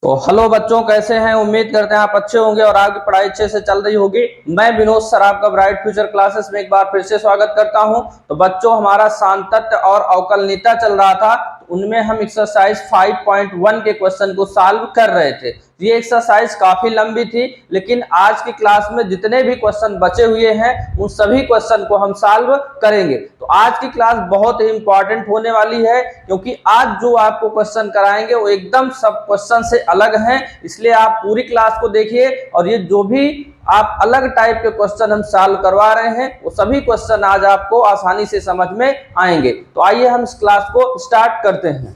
तो हेलो बच्चों, कैसे हैं? उम्मीद करते हैं आप अच्छे होंगे और आपकी पढ़ाई अच्छे से चल रही होगी। मैं विनोद सर आपका ब्राइट फ्यूचर क्लासेस में एक बार फिर से स्वागत करता हूं। तो बच्चों, हमारा सांतत्य और अवकलनीयता चल रहा था, तो उनमें हम एक्सरसाइज 5.1 के क्वेश्चन को सॉल्व कर रहे थे। ये एक्सरसाइज काफी लंबी थी, लेकिन आज की क्लास में जितने भी क्वेश्चन बचे हुए हैं उन सभी क्वेश्चन को हम सॉल्व करेंगे। तो आज की क्लास बहुत ही इंपॉर्टेंट होने वाली है, क्योंकि आज जो आपको क्वेश्चन कराएंगे वो एकदम सब क्वेश्चन से अलग हैं। इसलिए आप पूरी क्लास को देखिए, और ये जो भी आप अलग टाइप के क्वेश्चन हम सॉल्व करवा रहे हैं वो सभी क्वेश्चन आज आपको आसानी से समझ में आएंगे। तो आइए हम इस क्लास को स्टार्ट करते हैं।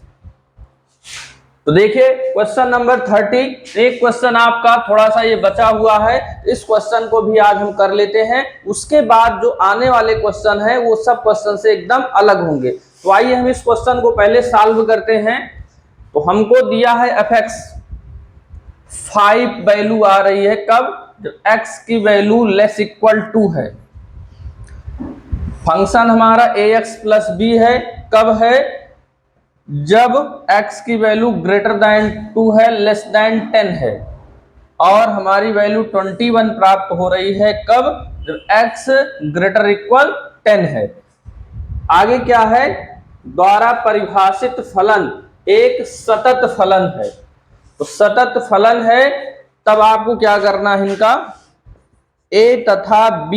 तो देखिए क्वेश्चन नंबर 30, एक क्वेश्चन आपका थोड़ा सा ये बचा हुआ है, इस क्वेश्चन को भी आज हम कर लेते हैं। उसके बाद जो आने वाले क्वेश्चन है वो सब क्वेश्चन से एकदम अलग होंगे। तो आइए हम इस क्वेश्चन को पहले सॉल्व करते हैं। तो हमको दिया है fx 5 वैल्यू आ रही है कब? जब x की वैल्यू लेस इक्वल टू है। फंक्शन हमारा ax प्लस बी है, कब है? जब x की वैल्यू ग्रेटर देन 2 है, लेस देन 10 है। और हमारी वैल्यू 21 प्राप्त हो रही है कब? जब x ग्रेटर इक्वल 10 है। आगे क्या है? द्वारा परिभाषित फलन एक सतत फलन है। तो सतत फलन है, तब आपको क्या करना है? इनका a तथा b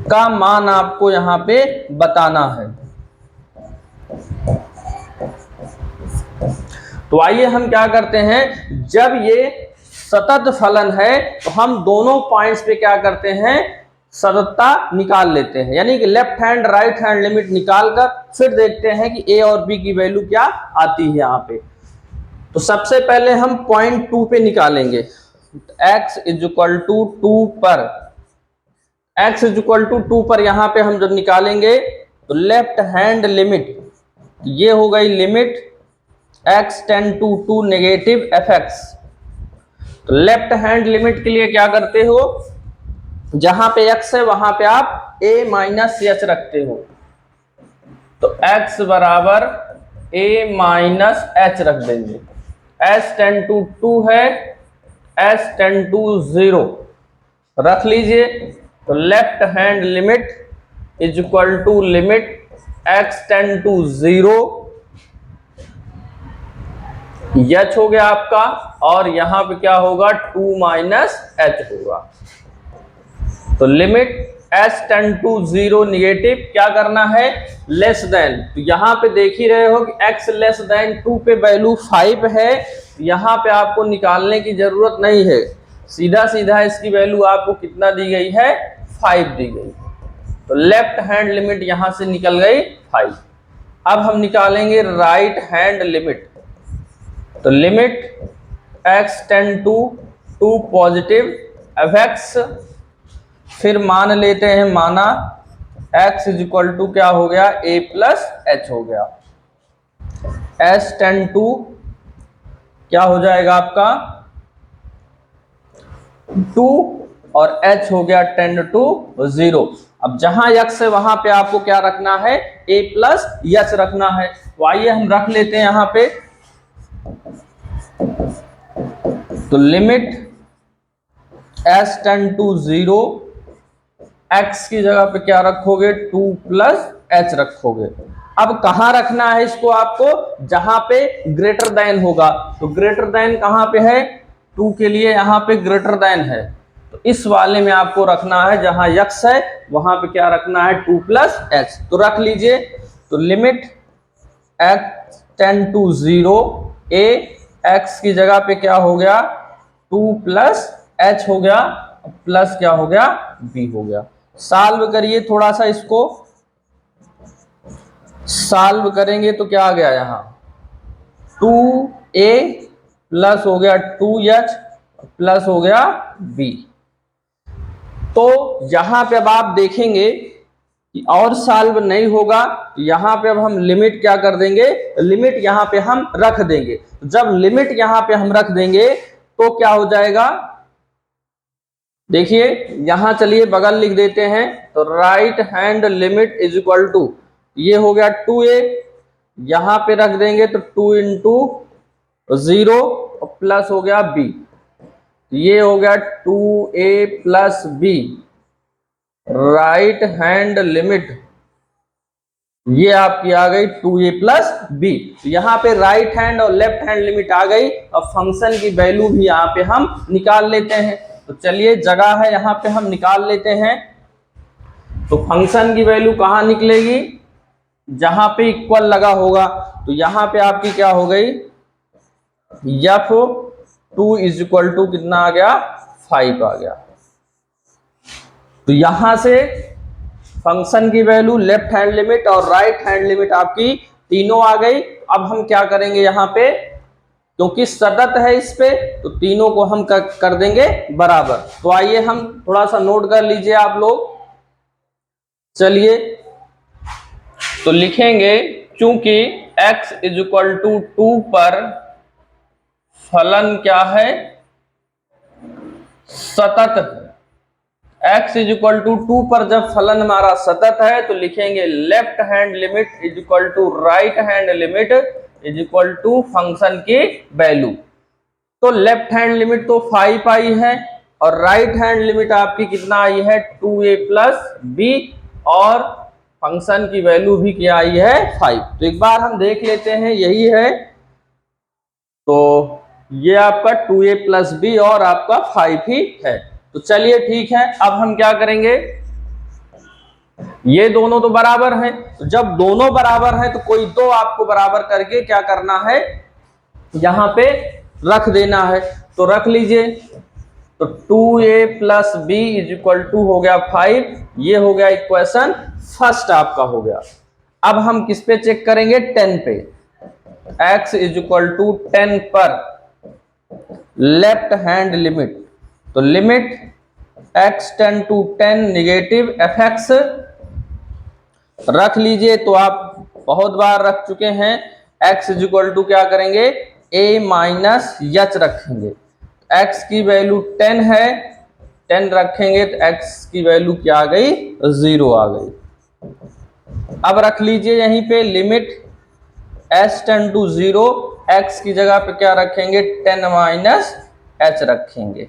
का मान आपको यहां पे बताना है। तो आइए हम क्या करते हैं, जब ये सतत फलन है तो हम दोनों पॉइंट्स पे क्या करते हैं, सततता निकाल लेते हैं। यानी कि left hand right hand limit निकालकर फिर देखते हैं कि ए और बी की वैल्यू क्या आती है यहाँ पे। तो सबसे पहले हम पॉइंट 2 पे निकालेंगे। x इज इक्वल टू 2 पर, x इज इक्वल टू 2 पर यहां पे हम जब निकालेंगे तो लेफ्ट हैंड लिमिट, ये हो गई limit x tend to 2 negative fx। तो लेफ्ट हैंड लिमिट के लिए क्या करते हो, जहां पे x है वहां पे आप a माइनस एच रखते हो। तो x बराबर a माइनस एच रख देंगे। s टेंड टू 2 है, s टेंड टू 0 रख लीजिए। तो left hand limit is equal to limit x tend to 0 H हो गया आपका, और यहां पे क्या होगा? 2 माइनस एच होगा। तो limit s tend to 0 negative क्या करना है? Less than. तो यहां पे देख ही रहे हो कि x लेस देन 2 पे वैल्यू 5 है, यहां पे आपको निकालने की जरूरत नहीं है, सीधा सीधा इसकी वैल्यू आपको कितना दी गई है? 5 दी गई। तो लेफ्ट हैंड लिमिट यहां से निकल गई 5। अब हम निकालेंगे राइट हैंड लिमिट। तो limit x tend to 2 positive fx, फिर मान लेते हैं, माना x इज इक्वल टू क्या हो गया? a प्लस एच हो गया। s टेंड टू क्या हो जाएगा आपका? 2 और h हो गया टेंड टू 0। अब जहां x है वहां पे आपको क्या रखना है? a प्लस एच रखना है। तो आइए हम रख लेते हैं यहां पे। तो limit s tend to 0, x की जगह पे क्या रखोगे? 2 प्लस एच रखोगे। अब कहां रखना है इसको आपको? जहां पे ग्रेटर देन होगा। तो ग्रेटर देन कहां पे है? 2 के लिए यहां पे ग्रेटर देन है, तो इस वाले में आपको रखना है जहां x है वहां पे क्या रखना है? 2 प्लस एच। तो रख लीजिए। तो limit x tend to 0, a x की जगह पे क्या हो गया? 2 प्लस एच हो गया, प्लस क्या हो गया? b हो गया। सॉल्व करिए थोड़ा सा, इसको सॉल्व करेंगे तो क्या आ गया यहां? 2a प्लस हो गया 2h प्लस हो गया b। तो यहां पे अब आप देखेंगे कि और सॉल्व नहीं होगा। यहां पे अब हम लिमिट क्या कर देंगे? लिमिट यहां पे हम रख देंगे। जब लिमिट यहां पे हम रख देंगे तो क्या हो जाएगा? देखिए यहां, चलिए बगल लिख देते हैं। तो right hand limit is equal to, ये हो गया 2a, यहां पे रख देंगे तो 2 इंटू 0 और प्लस हो गया b, ये हो गया 2a plus b, right hand limit ये आपकी आ गई 2a प्लस b। यहाँ पे राइट हैंड और लेफ्ट हैंड लिमिट आ गई। अब फंक्शन की वैल्यू भी यहाँ पे हम निकाल लेते हैं। तो चलिए जगह है यहाँ पे हम निकाल लेते हैं। तो फंक्शन की वैल्यू कहाँ निकलेगी, जहां पे इक्वल लगा होगा। तो यहाँ पे आपकी क्या हो गई, f2 इज इक्वल टू कितना आ गया, 5 आ गया। तो यहां से फंक्शन की वैल्यू, लेफ्ट हैंड लिमिट और राइट हैंड लिमिट आपकी तीनों आ गई। अब हम क्या करेंगे यहाँ पे, क्योंकि सतत है इस पे, तो तीनों को हम कर देंगे बराबर। तो आइए हम थोड़ा सा नोट कर लीजिए आप लोग। चलिए तो लिखेंगे, चूंकि x इज इक्वल टू 2 पर फलन क्या है, सतत है। x इज इक्वल टू 2 पर जब फलन हमारा सतत है तो लिखेंगे left hand limit is equal to right hand limit is equal to function की वैल्यू। तो लेफ्ट हैंड लिमिट तो 5 आई है और राइट हैंड लिमिट आपकी कितना आई है, 2a प्लस b, और फंक्शन की वैल्यू भी क्या आई है, 5। तो एक बार हम देख लेते हैं, यही है। तो ये आपका 2a प्लस b और आपका 5 ही है। तो चलिए ठीक है, अब हम क्या करेंगे, ये दोनों तो बराबर हैं। तो जब दोनों बराबर हैं तो कोई दो आपको बराबर करके क्या करना है, यहां पे रख देना है। तो रख लीजिए। तो 2a plus b is equal to हो गया 5, ये हो गया इक्वेशन फर्स्ट आपका हो गया। अब हम किस पे चेक करेंगे, 10 पे। x इज इक्वल टू 10 पर लेफ्ट हैंड लिमिट, तो limit x tend to 10 negative fx रख लीजिए। तो आप बहुत बार रख चुके हैं। x इज इक्वल टू क्या करेंगे, a माइनस h रखेंगे। x की वैल्यू 10 है, 10 रखेंगे तो x की वैल्यू क्या आ गई, 0 आ गई। अब रख लीजिए यहीं पे limit s tend to 0, x की जगह पे क्या रखेंगे, 10 माइनस h रखेंगे।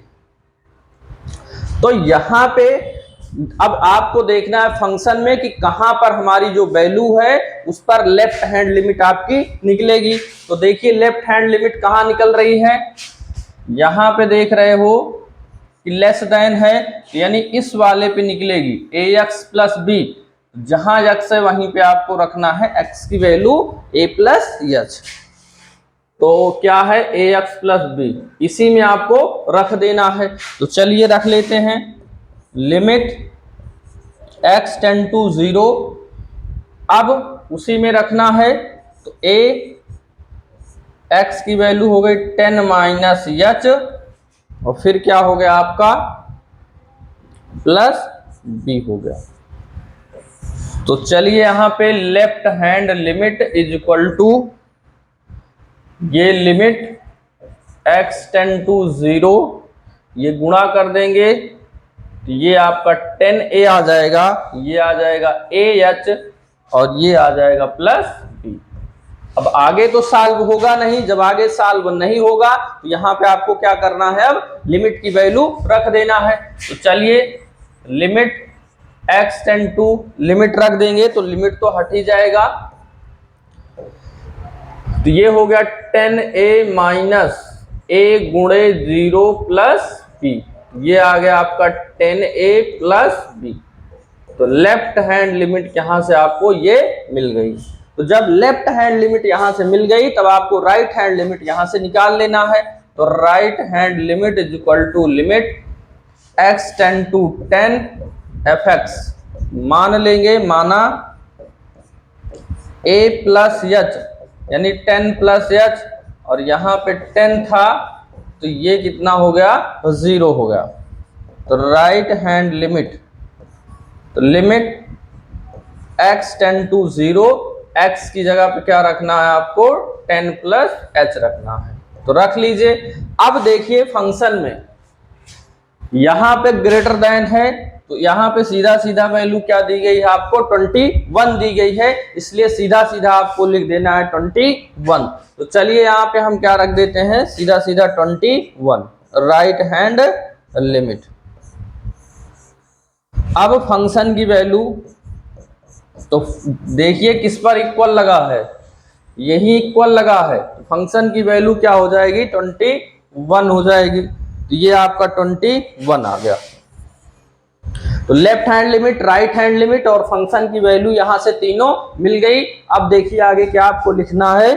तो यहां पे अब आपको देखना है फंक्शन में कि कहां पर हमारी जो वैल्यू है उस पर लेफ्ट हैंड लिमिट आपकी निकलेगी। तो देखिए लेफ्ट हैंड लिमिट कहां निकल रही है, यहां पे देख रहे हो कि लेस देन है, यानी इस वाले पे निकलेगी ax प्लस b। जहां x है वहीं पे आपको रखना है x की वैल्यू a प्लस h। तो क्या है, ax प्लस b, इसी में आपको रख देना है। तो चलिए रख लेते हैं, लिमिट x टेंड टू 0, अब उसी में रखना है। तो a x की वैल्यू हो गई 10 माइनस h, और फिर क्या हो गया आपका, प्लस b हो गया। तो चलिए यहां पे left hand limit is equal to, ये लिमिट x टेंड टू 0, ये गुणा कर देंगे तो ये आपका 10a आ जाएगा, ये आ जाएगा ah, और ये आ जाएगा प्लस b। अब आगे तो सॉल्व होगा नहीं, जब आगे सॉल्व नहीं होगा तो यहाँ पे आपको क्या करना है, अब लिमिट की वैल्यू रख देना है। तो चलिए limit x tend to, limit रख देंगे तो लिमिट तो हट ही जाएगा। तो ये हो गया 10a माइनस a गुणे 0 प्लस b, ये आ गया आपका 10a प्लस b। तो लेफ्ट हैंड लिमिट यहां से आपको ये मिल गई। तो जब लेफ्ट हैंड लिमिट यहां से मिल गई तब आपको राइट हैंड लिमिट यहां से निकाल लेना है। तो right hand limit is equal to limit x tend to 10 fx, मान लेंगे, माना a प्लस h यानी 10 प्लस h, और यहाँ पे 10 था तो ये कितना हो गया, 0 हो गया। तो राइट हैंड लिमिट, तो limit x tend to 0, x की जगह पे क्या रखना है आपको, 10 प्लस h रखना है। तो रख लीजिए। अब देखिए फंक्शन में यहां पे ग्रेटर देन है तो यहाँ पे सीधा सीधा वैल्यू क्या दी गई है आपको 21 दी गई है, इसलिए सीधा सीधा आपको लिख देना है 21। तो चलिए यहाँ पे हम क्या रख देते हैं, सीधा सीधा 21 राइट हैंड लिमिट। अब फंक्शन की वैल्यू तो देखिए किस पर इक्वल लगा है, यही इक्वल लगा है, फंक्शन की वैल्यू क्या हो जाएगी 21 हो जाएगी। तो ये आपका 21 आ गया। तो left hand limit, right hand limit और फंक्शन की वैल्यू यहां से तीनों मिल गई। अब देखिए आगे क्या आपको लिखना है।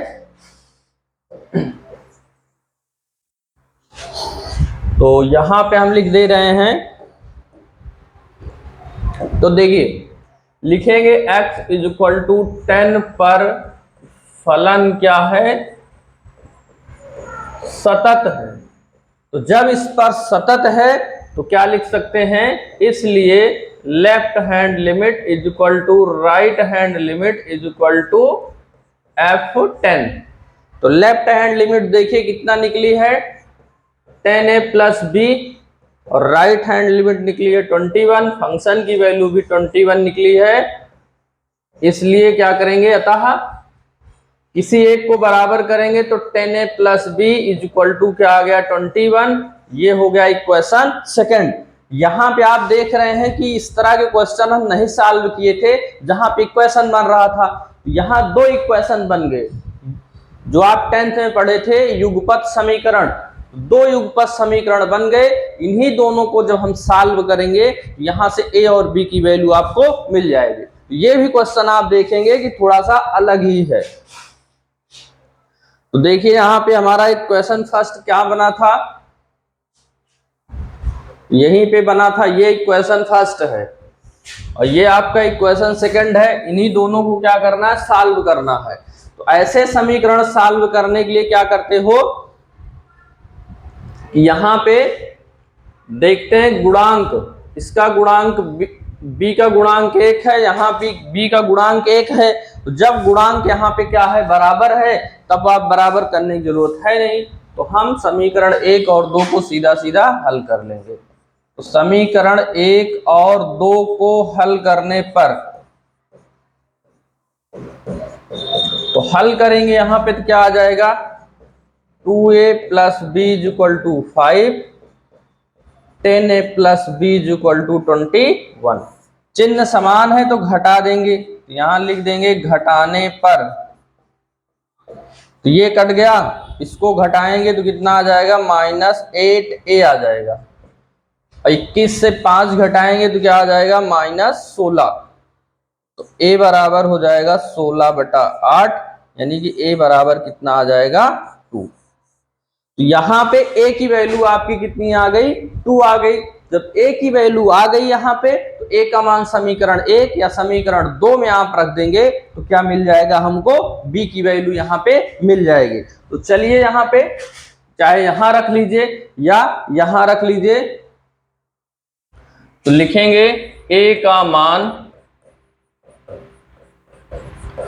तो यहां पे हम लिख दे रहे हैं, तो देखिए लिखेंगे x इज इक्वल टू 10 पर फलन क्या है, सतत है। तो जब इस पर सतत है तो क्या लिख सकते हैं, इसलिए left hand limit is equal to right hand limit is equal to f10। तो लेफ्ट हैंड लिमिट देखिए कितना निकली है 10a प्लस b और राइट हैंड लिमिट निकली है 21। फंक्शन की वैल्यू भी 21 निकली है, इसलिए क्या करेंगे, अतः किसी एक को बराबर करेंगे तो 10a plus B is equal to क्या आ गया 21। ये हो गया इक्वेशन सेकंड। यहां पे आप देख रहे हैं कि इस तरह के क्वेश्चन हम नहीं सॉल्व किए थे जहां पे इक्वेशन बन रहा था, यहां दो इक्वेशन बन गए। जो आप 10th में पढ़े थे युगपत समीकरण, दो युगपत समीकरण बन गए। इन्हीं दोनों को जब हम सॉल्व करेंगे यहां से a और b की वैल्यू आपको मिल जाएगी। ये भी क्वेश्चन आप देखेंगे कि थोड़ा सा अलग ही है। तो देखिए यहां पे हमारा एक क्वेश्चन फर्स्ट क्या बना था, यहीं पे बना था, ये इक्वेशन फर्स्ट है और ये आपका इक्वेशन सेकंड है। इन्हीं दोनों को क्या करना है, सॉल्व करना है। तो ऐसे समीकरण सॉल्व करने के लिए क्या करते हो, यहां पे देखते हैं गुणांक, इसका गुणांक b का गुणांक 1 है, यहाँ b का गुणांक 1 है। तो जब गुणांक यहाँ पे क्या है, बराबर है, तब आप बराबर करने की जरूरत है नहीं। तो हम समीकरण 1 और 2 को सीधा सीधा हल कर लेंगे। तो समीकरण 1 और 2 को हल करने पर, तो हल करेंगे यहां पे तो क्या आ जाएगा 2a plus B is equal to 5, 10a plus B is equal to 21। चिन्ह समान है तो घटा देंगे, यहां लिख देंगे घटाने पर, तो ये कट गया, इसको घटाएंगे तो कितना आ जाएगा -8a आ जाएगा। 21 से 5 घटाएंगे तो क्या आ जाएगा -16। तो a बराबर हो जाएगा 16/8, यानी कि a बराबर कितना आ जाएगा 2। तो यहां पे a की वैल्यू आपकी कितनी आ गई, 2 आ गई। जब a की वैल्यू आ गई यहाँ पे, तो a का मान समीकरण 1 या समीकरण 2 में आप रख देंगे तो क्या मिल जाएगा हमको, b की वैल्यू यहाँ पे मिल जाएगी। तो चलिए यहाँ पे चाहे यहां रख लीजिए या यहां रख लीजिए, तो लिखेंगे a का मान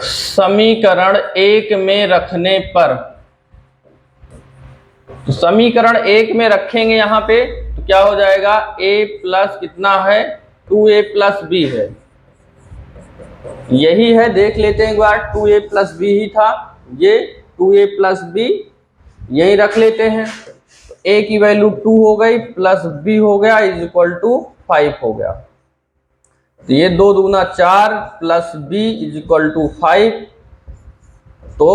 समीकरण 1 में रखने पर, तो समीकरण 1 में रखेंगे यहां पे तो क्या हो जाएगा, a प्लस कितना है 2a प्लस b है, यही है, देख लेते हैं एक बार, 2a प्लस b ही था, ये 2a प्लस b यही रख लेते हैं। तो a की वैल्यू 2 हो गई प्लस b हो गया इज इक्वल टू 5 हो गया। तो ये 2 दूना 4 plus b is equal to 5, तो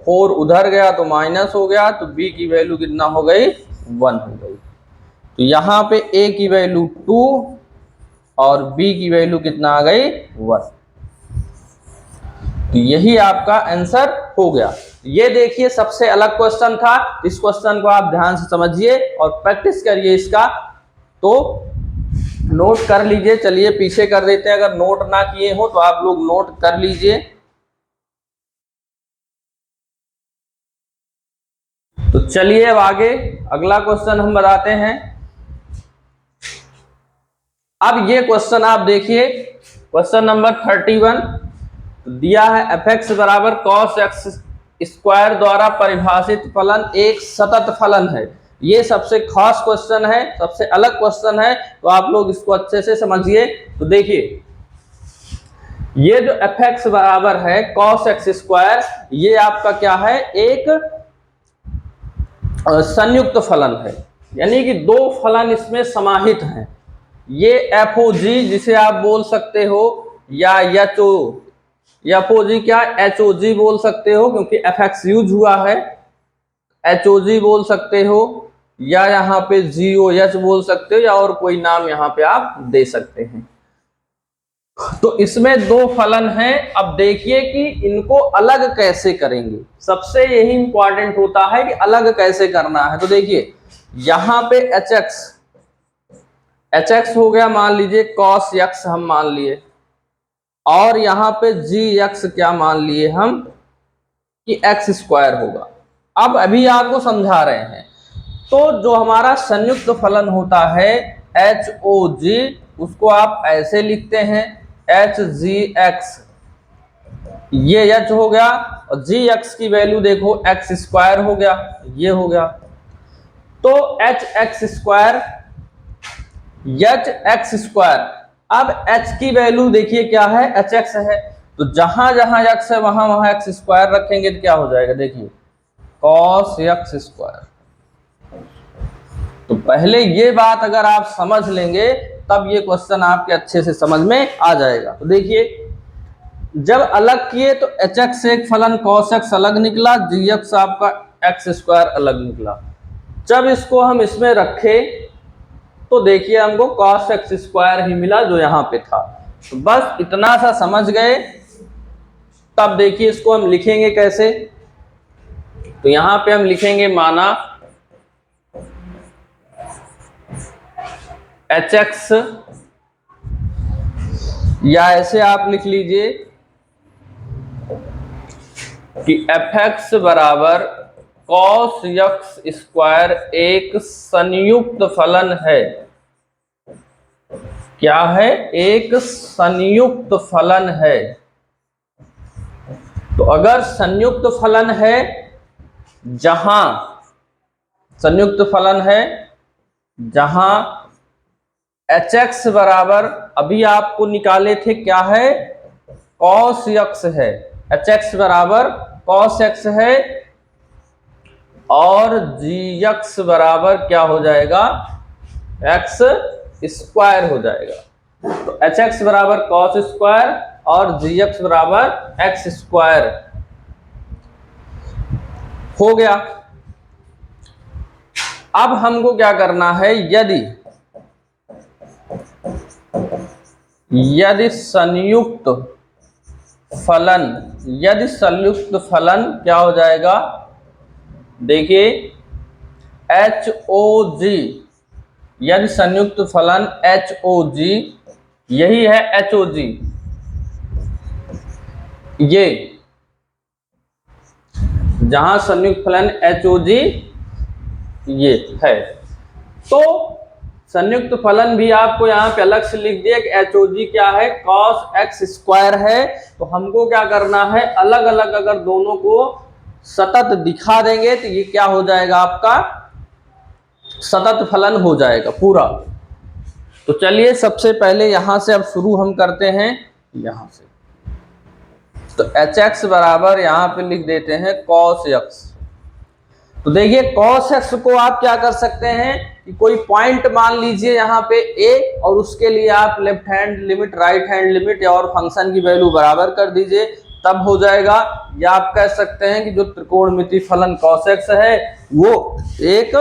4 उधर गया तो माइनस हो गया, तो b की वैल्यू कितना हो गई 1 हो गई। तो यहाँ पे a की वैल्यू 2 और b की वैल्यू कितना आ गई 1। तो यही आपका आंसर हो गया। ये देखिए सबसे अलग क्वेश्चन था, इस क्वेश्चन को आप ध्यान से समझिए और प्रैक्टिस करिए इसका, तो नोट कर लीजिए। चलिए पीछे कर देते हैं, अगर नोट ना किए हो तो आप लोग नोट कर लीजिए। तो चलिए अब आगे अगला क्वेश्चन हम बताते हैं। अब ये क्वेश्चन आप देखिए, क्वेश्चन नंबर 31 दिया है f(x) बराबर cos x स्क्वायर द्वारा परिभाषित फलन एक सतत फलन है। ये सबसे खास क्वेश्चन है, सबसे अलग क्वेश्चन है, तो आप लोग इसको अच्छे से समझिए। तो देखिए ये जो एफ एक्स बराबर है कॉस एक्स स्क्वायर, ये आपका क्या है, एक संयुक्त फलन है, यानी कि दो फलन इसमें समाहित हैं। ये एफ ओ जी जिसे आप बोल सकते हो, या एच ओ, एफ ओ जी क्या एच ओ जी बोल सकते हो क्योंकि एफ एक्स यूज हुआ है, एच ओ जी बोल सकते हो, या यहाँ पे जी ओ एच बोल सकते हो, या और कोई नाम यहाँ पे आप दे सकते हैं। तो इसमें दो फलन हैं। अब देखिए कि इनको अलग कैसे करेंगे, सबसे यही इंपॉर्टेंट होता है कि अलग कैसे करना है। तो देखिए यहां पे एच एक्स हो गया, मान लीजिए कॉस एक्स हम मान लिए, और यहां पे जी एक्स क्या मान लिए हम कि एक्स स्क्वायर होगा। अब अभी आपको समझा रहे हैं। तो जो हमारा संयुक्त फलन होता है एच ओ जी, उसको आप ऐसे लिखते हैं एच जी एक्स, ये एच हो गया, और जी एक्स की वैल्यू देखो एक्स स्क्वायर हो गया, ये हो गया। तो H x square, H x square, अब एच की वैल्यू देखिए क्या है, एच एक्स है, तो जहां जहां एक्स है वहां वहां एक्स स्क्वायर रखेंगे तो क्या हो जाएगा, देखिए कॉस एक्स स्क्वायर। तो पहले ये बात अगर आप समझ लेंगे तब ये क्वेश्चन आपके अच्छे से समझ में आ जाएगा। तो देखिए जब अलग किए तो एच एक्स से एक फलन कॉस एक्स अलग निकला, जी एक्स आपका एक्स स्क्वायर अलग निकला। जब इसको हम इसमें रखे तो देखिए हमको कॉस एक्स स्क्वायर ही मिला जो यहाँ पे था। तो बस इतना सा समझ गए। तब देखिए इसको हम लिखेंगे कैसे, तो यहाँ पे हम लिखेंगे माना एच एक्स, या ऐसे आप लिख लीजिए कि एफ एक्स बराबर कॉस एक्स स्क्वायर एक संयुक्त फलन है। क्या है, एक संयुक्त फलन है। तो अगर संयुक्त फलन है, जहां संयुक्त फलन है जहां एच एक्स बराबर अभी आपको निकाले थे क्या है, कॉस एक्स है, एच एक्स बराबर कॉस एक्स है, और जी एक्स बराबर क्या हो जाएगा, एक्स स्क्वायर हो जाएगा। तो एच एक्स बराबर कॉस स्क्वायर और जी एक्स बराबर एक्स स्क्वायर हो गया। अब हमको क्या करना है, यदि संयुक्त फलन क्या हो जाएगा, देखिए एच ओ जी, यदि संयुक्त फलन एच ओ जी, यही है एच ओ जी, ये जहां संयुक्त फलन एच ओ जी ये है, तो संयुक्त फलन भी आपको यहाँ पे अलग से लिख दिया कि एच ओ जी क्या है, कॉस एक्स स्क्वायर है। तो हमको क्या करना है, अलग अलग अगर दोनों को सतत दिखा देंगे तो ये क्या हो जाएगा, आपका सतत फलन हो जाएगा पूरा। तो चलिए सबसे पहले यहां से अब शुरू हम करते हैं यहां से। तो एच एक्स बराबर यहां पे लिख देते हैं कॉस एक्स। तो देखिए कॉस एक्स को आप क्या कर सकते हैं कि कोई पॉइंट मान लीजिए यहाँ पे ए, और उसके लिए आप left hand limit right hand limit या और फंक्शन की वैल्यू बराबर कर दीजिए, तब हो जाएगा। या आप कह सकते हैं कि जो त्रिकोणमिति फलन कॉस एक्स है वो एक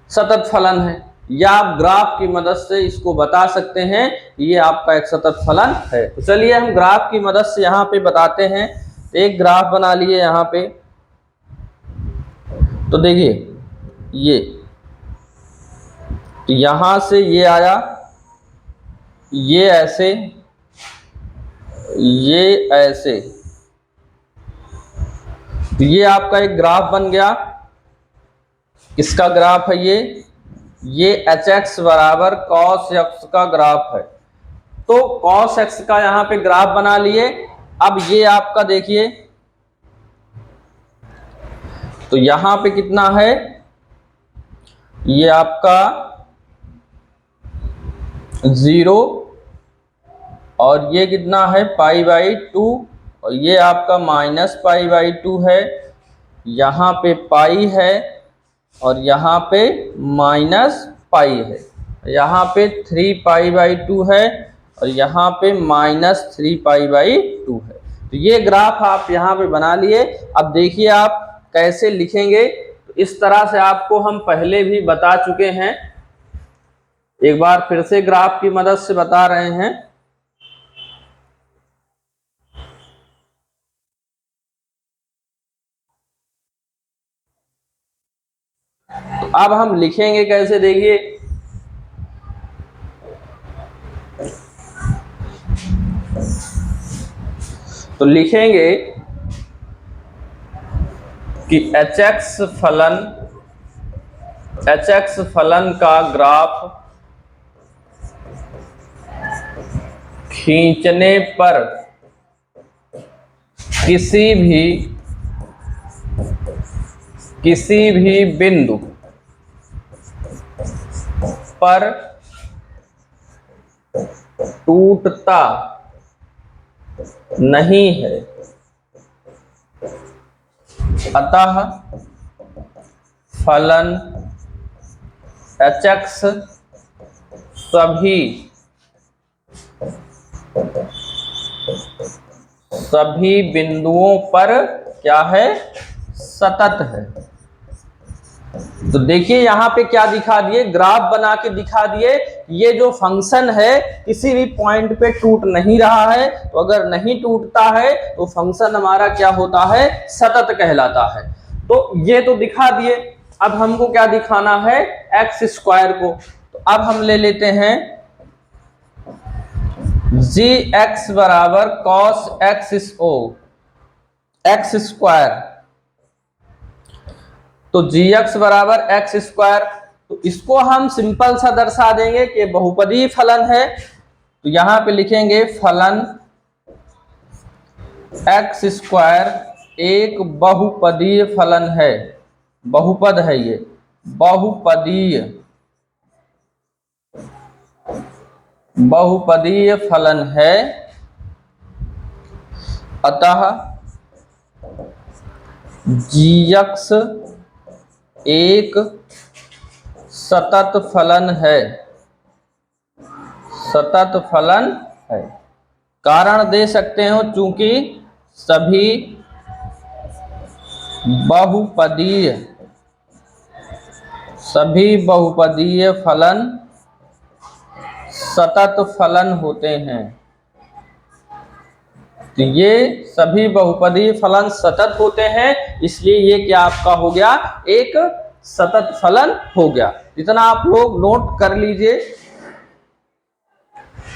सतत फलन है, या आप ग्राफ की मदद से इसको बता सकते हैं ये आपका एक सतत फलन है। तो चलिए हम ग्राफ की मदद से यहाँ पे बताते हैं। एक ग्राफ बना लिए यहाँ पे, तो देखिए ये यहां से ये आया, ये ऐसे, ये ऐसे, तो ये आपका एक ग्राफ बन गया। किसका ग्राफ है ये एच एक्स बराबर कॉस एक्स का ग्राफ है। तो कॉस एक्स का यहां पे ग्राफ बना लिए। अब ये आपका देखिए, तो यहां पे कितना है, ये आपका 0 और ये कितना है π/2 और ये आपका -π/2 है। यहाँ पे पाई है और यहाँ पे -पाई है। यहाँ पे 3π/2 है और यहाँ पे -3π/2 है। तो ये ग्राफ आप यहाँ पे बना लिए। अब देखिए आप कैसे लिखेंगे। तो इस तरह से आपको हम पहले भी बता चुके हैं, एक बार फिर से ग्राफ की मदद से बता रहे हैं। तो अब हम लिखेंगे कैसे, देखिए। तो लिखेंगे कि HX फलन का ग्राफ खींचने पर किसी भी बिंदु पर टूटता नहीं है, अतः फलन HX सभी बिंदुओं पर क्या है, सतत है। तो देखिए यहाँ पे क्या दिखा दिए, ग्राफ बना के दिखा दिए। ये जो फंक्शन है किसी भी पॉइंट पे टूट नहीं रहा है, तो अगर नहीं टूटता है तो फंक्शन हमारा क्या होता है, सतत कहलाता है। तो ये तो दिखा दिए। अब हमको क्या दिखाना है, x² को। तो अब हम ले लेते हैं gx बराबर cos x²। तो gx बराबर x²। तो इसको हम सिंपल सा दर्शा देंगे कि बहुपदीय फलन है। तो यहां पे लिखेंगे फलन x² एक बहुपदीय फलन है, बहुपद है, ये बहुपदीय फलन है। अतः gx एक सतत फलन है, कारण दे सकते हो चूंकि सभी बहुपदीय फलन सतत फलन होते हैं। तो ये सभी बहुपदीय फलन सतत होते हैं, इसलिए ये क्या आपका हो गया, एक सतत फलन हो गया। इतना आप लोग नोट कर लीजिए।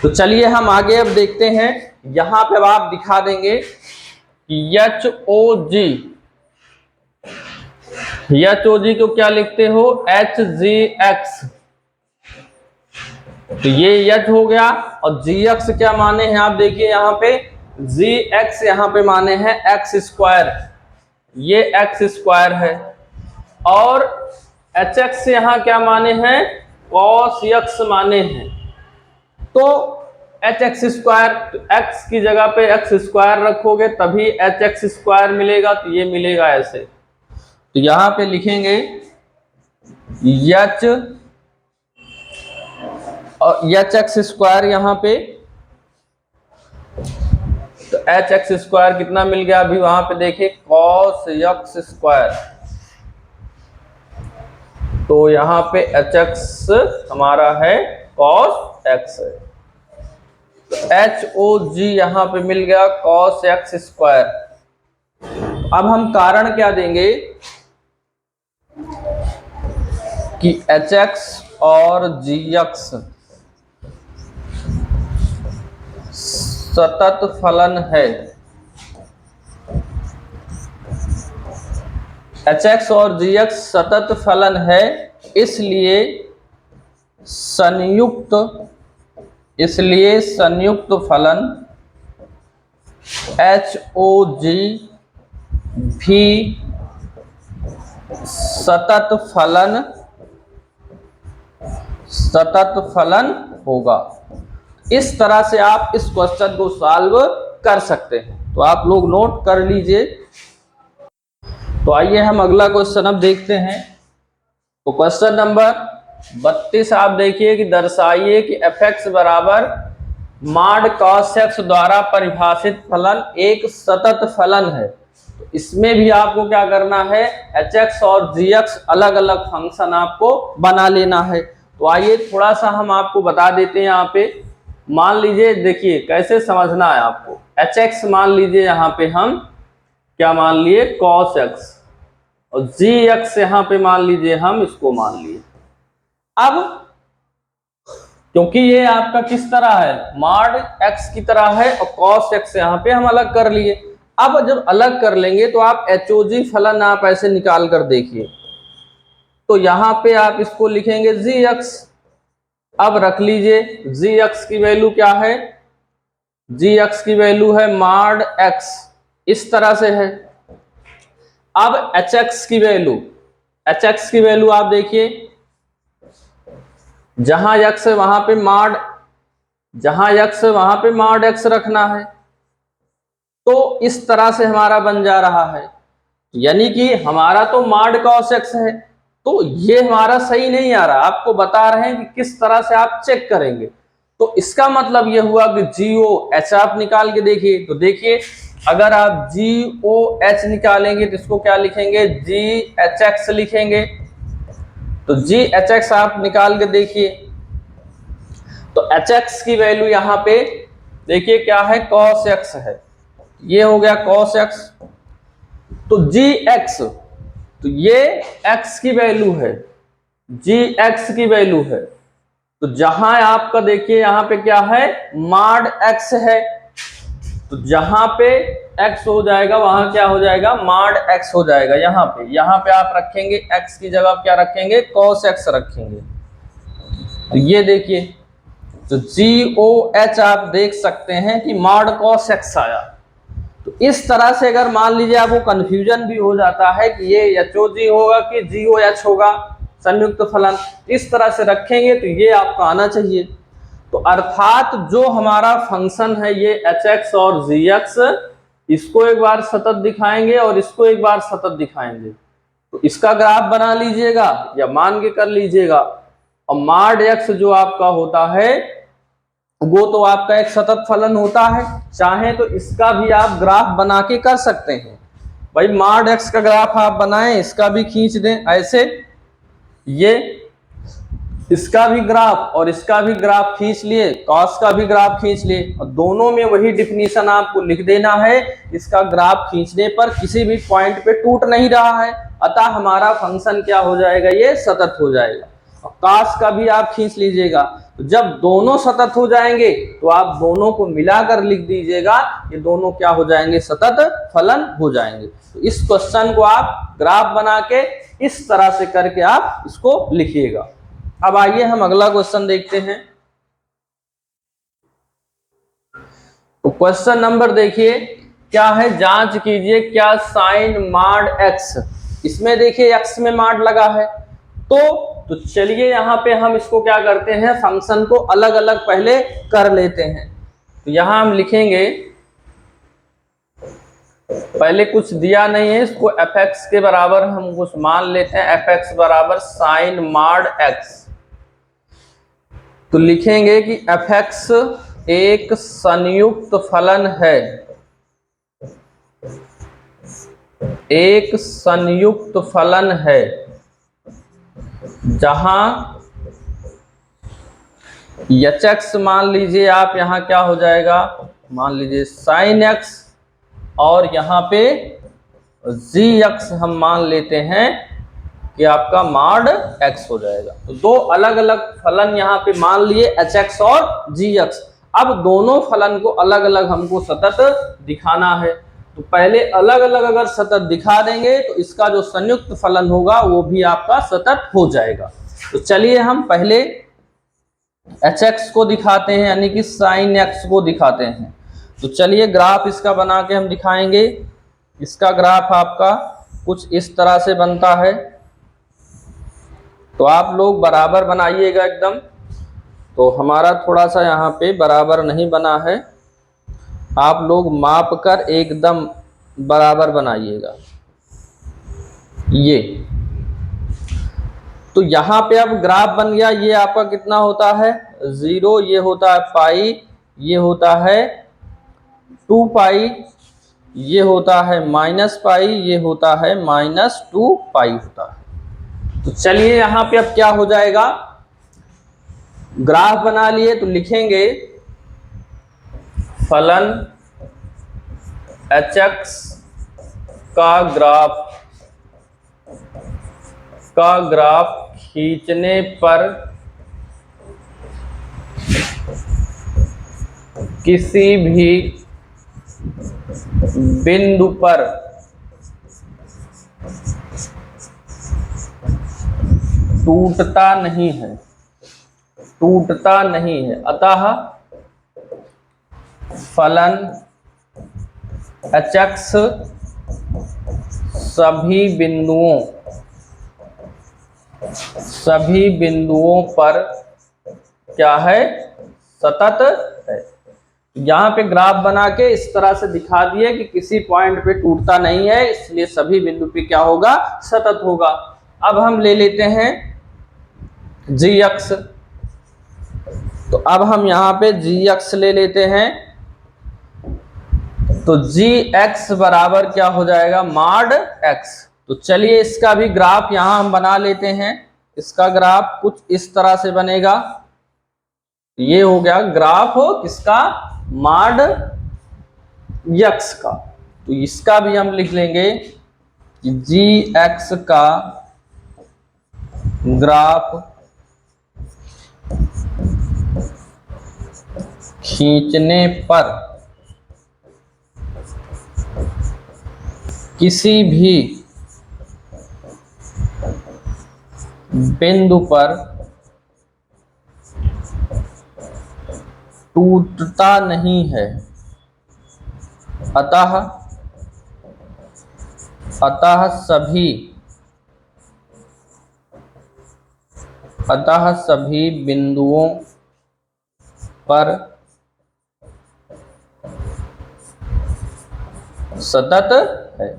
तो चलिए हम आगे अब देखते हैं। यहां पे अब आप दिखा देंगे कि HOG को क्या लिखते हो, HGX। तो ये H हो गया और GX क्या माने हैं, आप देखिए यहाँ पे GX यहाँ पे माने हैं x², ये x² है। और HX यहाँ क्या माने हैं, cos x माने हैं। तो HX², तो x की जगह पे x² रखोगे तभी HX² मिलेगा। तो ये मिलेगा ऐसे। तो यहां पे लिखेंगे H और HX² यहाँ पे। तो HX² कितना मिल गया, अभी वहां पे देखिए cos x²। तो यहाँ पे HX हमारा है cos x है। तो HOG यहाँ पे मिल गया cos x²। अब हम कारण क्या देंगे कि HX और GX सतत फलन है। HX और GX सतत फलन है, इसलिए संयुक्त फलन HOG भी सतत फलन सतत फलन होगा। इस तरह से आप इस क्वेश्चन को सॉल्व कर सकते हैं। तो आप लोग नोट कर लीजिए। तो आइए हम अगला क्वेश्चन अब देखते हैं। तो क्वेश्चन नंबर 32 आप देखिए कि दर्शाइए कि f(x) बराबर मॉड cos x द्वारा परिभाषित फलन एक सतत फलन है। तो इसमें भी आपको क्या करना है, hx और gx अलग अलग फंक्शन आपको बना लेना है। तो आइए थोड़ा सा हम आपको बता देते हैं। यहाँ पे मान लीजिए, देखिए कैसे समझना है आपको। hx मान लीजिए यहाँ पे हम क्या मान लिए, cos x, और gx यहाँ पे मान लीजिए हम इसको मान लिए। अब क्योंकि ये आपका किस तरह है, मॉड x की तरह है, और cos x यहाँ पे हम अलग कर लिए। अब जब अलग कर लेंगे तो आप HOG फलन आप ऐसे निकाल कर देखिए। तो यहाँ पे आप इसको लिखेंगे gx। अब रख लीजिए gx की वैल्यू क्या है, gx की वैल्यू है मॉड x, इस तरह से है। अब hx की वैल्यू आप देखिए, जहां x है वहां पे मॉड x रखना है। तो इस तरह से हमारा बन जा रहा है, यानी कि हमारा तो मॉड cos x है। तो ये हमारा सही नहीं आ रहा, आपको बता रहे हैं कि किस तरह से आप चेक करेंगे। तो इसका मतलब ये हुआ कि GOH आप निकाल के देखिए। तो देखिए, अगर आप GOH निकालेंगे तो इसको क्या लिखेंगे, GHX लिखेंगे। तो GHX आप निकाल के देखिए। तो HX की वैल्यू यहाँ पे देखिए क्या है, cos x है, ये हो गया cos x। तो GX, तो ये x की वैल्यू है, GX की वैल्यू है। तो जहां आपका देखिए यहाँ पे क्या है, मॉड x है। तो जहां पे x हो जाएगा वहां क्या हो जाएगा, मॉड x हो जाएगा। यहाँ पे आप रखेंगे x की जगह क्या रखेंगे, cos x रखेंगे। तो ये देखिए, तो GOH आप देख सकते हैं कि मॉड cos x आया। तो इस तरह से अगर मान लीजिए आपको कंफ्यूजन भी हो जाता है कि ये HOG होगा कि GOH होगा संयुक्त फलन, इस तरह से रखेंगे तो ये आपको आना चाहिए। तो अर्थात जो हमारा फंक्शन है ये hx और gx, इसको एक बार सतत दिखाएंगे और इसको एक बार सतत दिखाएंगे। तो इसका ग्राफ बना लीजिएगा या मान के कर लीजिएगा। और मॉड x जो आपका होता है वो तो आपका एक सतत फलन होता है। चाहे तो इसका भी आप ग्राफ बना के कर सकते हैं। भाई मॉड x का ग्राफ आप बनाएं, इसका भी खींच दें ऐसे, ये इसका भी ग्राफ और इसका भी ग्राफ खींच लिए, cos का भी ग्राफ खींच लिए, और दोनों में वही डिफिनीशन आपको लिख देना है। इसका ग्राफ खींचने पर किसी भी पॉइंट पे टूट नहीं रहा है, अतः हमारा फंक्शन क्या हो जाएगा, ये सतत हो जाएगा। और cos का भी आप खींच लीजिएगा। तो जब दोनों सतत हो जाएंगे तो आप दोनों को मिलाकर लिख दीजिएगा, ये दोनों क्या हो जाएंगे, सतत फलन हो जाएंगे। तो इस क्वेश्चन को आप ग्राफ बना के इस तरह से करके आप इसको लिखिएगा। अब आइए हम अगला क्वेश्चन देखते हैं। तो क्वेश्चन नंबर देखिए क्या है, जांच कीजिए क्या साइन मॉड x, इसमें देखिए x में मॉड लगा है। तो चलिए यहाँ पे हम इसको क्या करते हैं, फंक्शन को अलग अलग पहले कर लेते हैं। तो यहाँ हम लिखेंगे, पहले कुछ दिया नहीं है, इसको fx के बराबर हम कुछ मान लेते हैं, fx बराबर साइन मॉड x। तो लिखेंगे कि fx एक संयुक्त फलन है, एक संयुक्त फलन है जहां hx मान लीजिए आप, यहाँ क्या हो जाएगा, मान लीजिए साइन x, और यहाँ पे gx हम मान लेते हैं कि आपका मॉड x हो जाएगा। तो दो अलग अलग फलन यहाँ पे मान लिए, hx और gx। अब दोनों फलन को अलग अलग हमको सतत दिखाना है। तो पहले अलग अलग अगर सतत दिखा देंगे तो इसका जो संयुक्त फलन होगा वो भी आपका सतत हो जाएगा। तो चलिए हम पहले hx को दिखाते हैं, यानी कि साइन x को दिखाते हैं। तो चलिए ग्राफ इसका बना के हम दिखाएंगे। इसका ग्राफ आपका कुछ इस तरह से बनता है। तो आप लोग बराबर बनाइएगा एकदम। तो हमारा थोड़ा सा यहाँ पे बराबर नहीं बना है, आप लोग माप कर एकदम बराबर बनाइएगा। ये तो यहाँ पे अब ग्राफ बन गया। ये आपका कितना होता है 0, ये होता है पाई, ये होता है 2 पाई, ये होता है माइनस पाई, ये होता है -2 पाई होता है। तो चलिए यहाँ पे अब क्या हो जाएगा, ग्राफ बना लिए तो लिखेंगे फलन hx का ग्राफ खींचने पर किसी भी बिंदु पर टूटता नहीं है, टूटता नहीं है। अतः फलन hx सभी बिंदुओं पर क्या है, सतत है। यहाँ पे ग्राफ बना के इस तरह से दिखा दिए कि किसी पॉइंट पे टूटता नहीं है, इसलिए सभी बिंदु पे क्या होगा, सतत होगा। अब हम ले लेते हैं gx। तो अब हम यहाँ पे gx ले लेते हैं। तो gx बराबर क्या हो जाएगा, मॉड x। तो चलिए इसका भी ग्राफ यहां हम बना लेते हैं। इसका ग्राफ कुछ इस तरह से बनेगा। ये हो गया ग्राफ किसका, मॉड x का। तो इसका भी हम लिख लेंगे कि gx का ग्राफ खींचने पर किसी भी बिंदु पर टूटता नहीं है। अतः सभी बिंदुओं पर सतत है।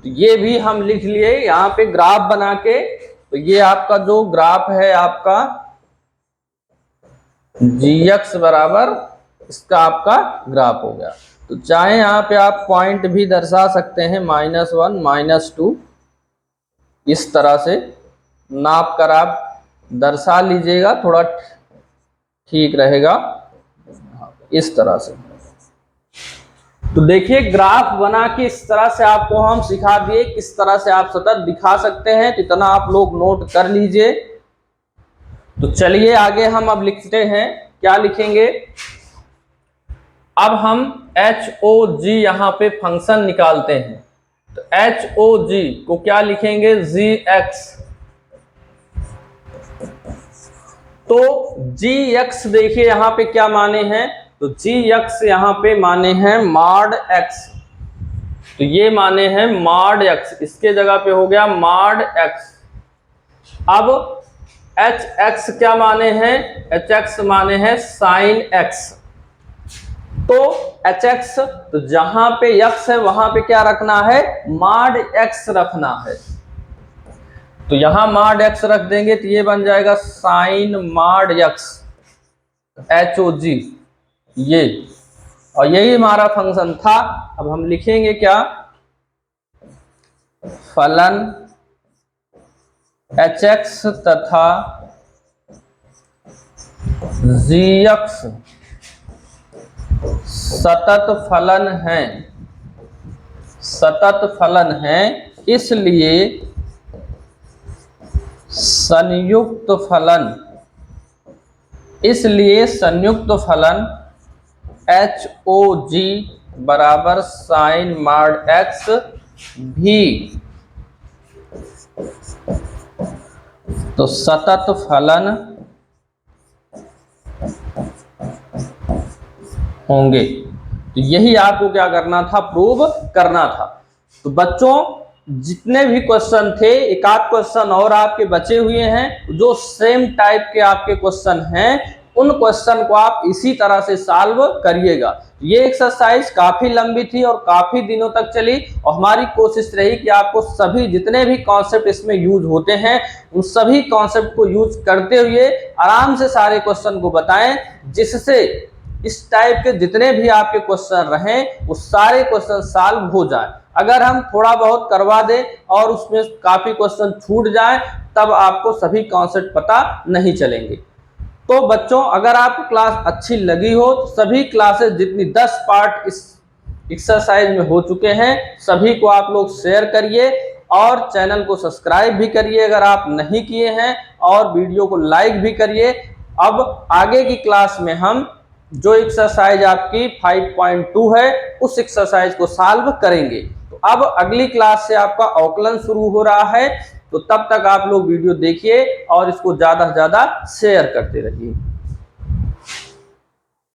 तो ये भी हम लिख लिए यहाँ पे ग्राफ बना के। तो ये आपका जो ग्राफ है आपका gx बराबर इसका आपका ग्राफ हो गया। तो चाहे यहाँ पे आप पॉइंट भी दर्शा सकते हैं -1 -2, इस तरह से नाप कर आप दर्शा लीजिएगा, थोड़ा ठीक रहेगा इस तरह से। तो देखिए ग्राफ बना के इस तरह से आपको हम सिखा दिए किस तरह से आप सतत दिखा सकते हैं। तो इतना आप लोग नोट कर लीजिए। तो चलिए आगे हम अब लिखते हैं, क्या लिखेंगे, अब हम HOG यहाँ पे फंक्शन निकालते हैं। तो HOG को क्या लिखेंगे, gx। तो gx देखिए यहाँ पे क्या माने हैं, तो gx यहाँ पे माने हैं मॉड x। तो ये माने हैं मॉड x, इसके जगह पे हो गया मॉड x। अब hx क्या माने हैं, hx माने हैं साइन x। तो hx, तो जहां पे x है वहां पे क्या रखना है, मॉड x रखना है। तो यहां मॉड x रख देंगे तो ये बन जाएगा साइन मॉड x HOG ये, और यही हमारा फंक्शन था। अब हम लिखेंगे क्या, फलन hx तथा gx सतत फलन है, इसलिए संयुक्त फलन HOG बराबर साइन मॉड x भी तो सतत फलन होंगे। तो यही आपको क्या करना था, प्रूव करना था। तो बच्चों जितने भी क्वेश्चन थे, एक आध क्वेश्चन और आपके बचे हुए हैं, जो सेम टाइप के आपके क्वेश्चन हैं, उन क्वेश्चन को आप इसी तरह से सॉल्व करिएगा। ये एक्सरसाइज काफी लंबी थी और काफी दिनों तक चली, और हमारी कोशिश रही कि आपको सभी जितने भी कॉन्सेप्ट इसमें यूज होते हैं, उन सभी कॉन्सेप्ट को यूज करते हुए आराम से सारे क्वेश्चन को बताएं, जिससे इस टाइप के जितने भी आपके क्वेश्चन रहे वो सारे क्वेश्चन सॉल्व हो जाए। अगर हम थोड़ा बहुत करवा दें और उसमें काफी क्वेश्चन छूट जाए, तब आपको सभी कॉन्सेप्ट पता नहीं चलेंगे। तो बच्चों, अगर आपको क्लास अच्छी लगी हो तो सभी क्लासेस जितनी 10 पार्ट इस एक्सरसाइज में हो चुके हैं, सभी को आप लोग शेयर करिए और चैनल को सब्सक्राइब भी करिए अगर आप नहीं किए हैं, और वीडियो को लाइक भी करिए। अब आगे की क्लास में हम जो एक्सरसाइज आपकी 5.2 है, उस एक्सरसाइज को सॉल्व करेंगे। तो अब अगली क्लास से आपका अवकलन शुरू हो रहा है, तो तब तक आप लोग वीडियो देखिए और इसको ज़्यादा से ज़्यादा शेयर करते रहिए।